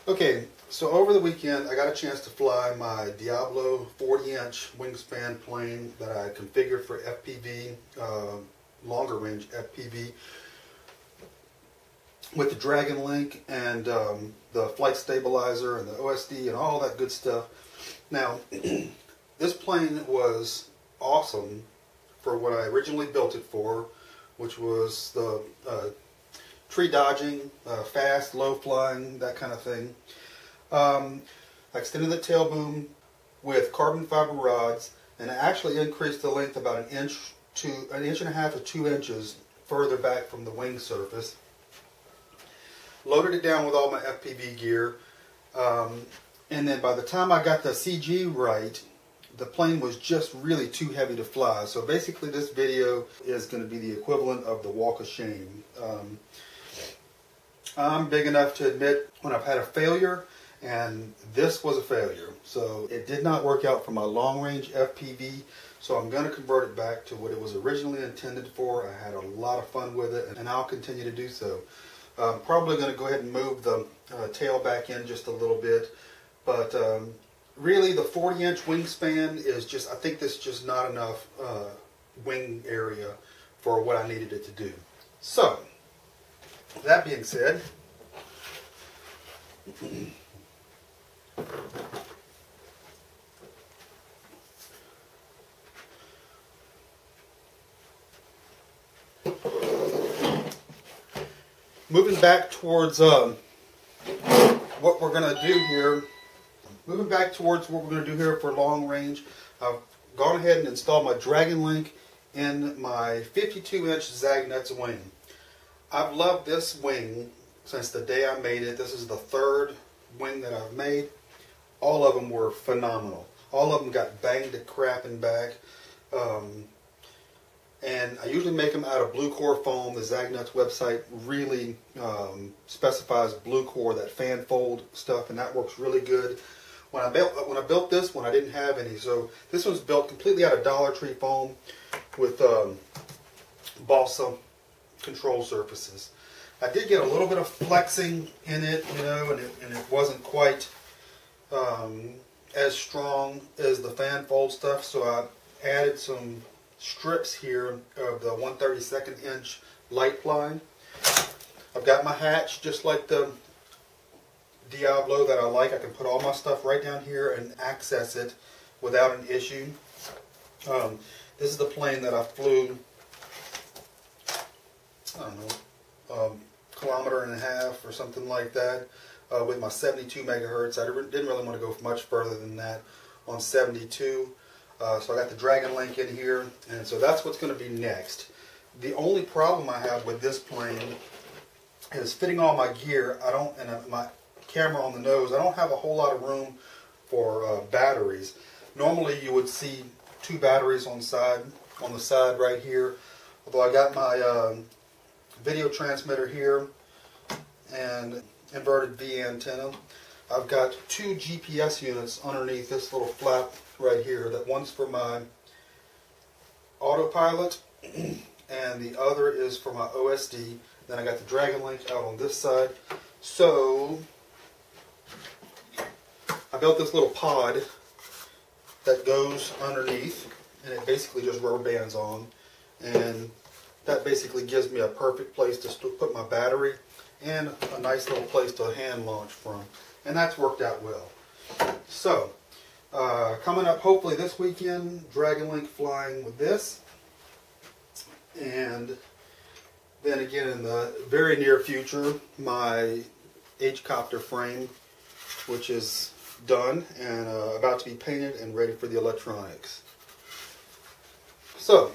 Okay, so over the weekend I got a chance to fly my Diablo 40-inch wingspan plane that I configured for FPV, longer range FPV, with the Dragon Link and the flight stabilizer and the OSD and all that good stuff. Now, this plane was awesome for what I originally built it for, which was the tree dodging, fast, low flying, that kind of thing. I extended the tail boom with carbon fiber rods, and I actually increased the length about an inch and a half to 2 inches further back from the wing surface. Loaded it down with all my FPV gear, and then by the time I got the CG right, the plane was just really too heavy to fly. So basically this video is going to be the equivalent of the walk of shame. I'm big enough to admit when I've had a failure, and this was a failure. So it did not work out for my long range FPV, so I'm going to convert it back to what it was originally intended for. I had a lot of fun with it, and I'll continue to do so. I'm probably going to go ahead and move the tail back in just a little bit, but really the 40-inch wingspan is just, I think this is just not enough wing area for what I needed it to do. So, that being said, moving back towards what we're going to do here. Moving back towards what we're going to do here for long range, I've gone ahead and installed my Dragon Link in my 52-inch Zagnuts wing. I've loved this wing since the day I made it. This is the third wing that I've made. All of them were phenomenal. All of them got banged to crap and back. And I usually make them out of blue core foam. The Zagnuts website really specifies blue core, that fan fold stuff, and that works really good. When I built this one, I didn't have any, so this one's built completely out of Dollar Tree foam with balsa control surfaces. I did get a little bit of flexing in it, you know, and it wasn't quite as strong as the fan fold stuff, so I added some strips here of the 1/32 inch light ply. I've got my hatch just like the Diablo that I like. I can put all my stuff right down here and access it without an issue. This is the plane that I flew, I don't know, kilometer and a half or something like that with my 72 megahertz. I didn't really want to go much further than that on 72. So I got the Dragon Link in here, and so that's what's going to be next. The only problem I have with this plane is fitting all my gear. And my camera on the nose, I don't have a whole lot of room for batteries. Normally you would see 2 batteries on the side right here. Although I got my video transmitter here and inverted V antenna. I've got 2 GPS units underneath this little flap right here. That one's for my autopilot and the other is for my OSD. Then I got the Dragon Link out on this side. So I built this little pod that goes underneath, and it basically just rubber bands on, and that basically gives me a perfect place to put my battery and a nice little place to hand launch from, and that's worked out well. So coming up hopefully this weekend, Dragon Link flying with this, and then again in the very near future my H-copter frame, which is done and about to be painted and ready for the electronics. So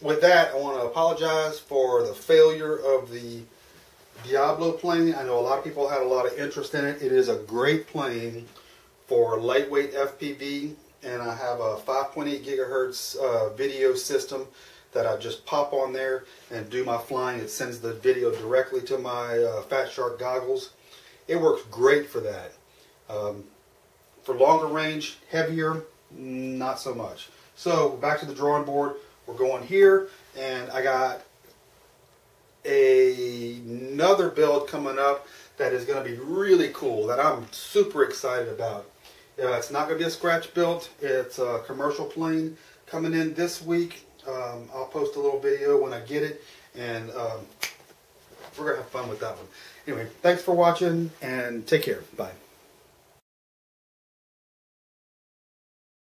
with that, I want to apologize for the failure of the Diablo plane. I know a lot of people had a lot of interest in it. It is a great plane for lightweight FPV, and I have a 5.8 gigahertz video system that I just pop on there and do my flying. It sends the video directly to my Fat Shark goggles. It works great for that. For longer range, heavier, not so much. So back to the drawing board. We're going here, and I got another build coming up that is going to be really cool, that I'm super excited about. It's not going to be a scratch built. It's a commercial plane coming in this week. I'll post a little video when I get it, and we're going to have fun with that one. Anyway, thanks for watching, and take care. Bye.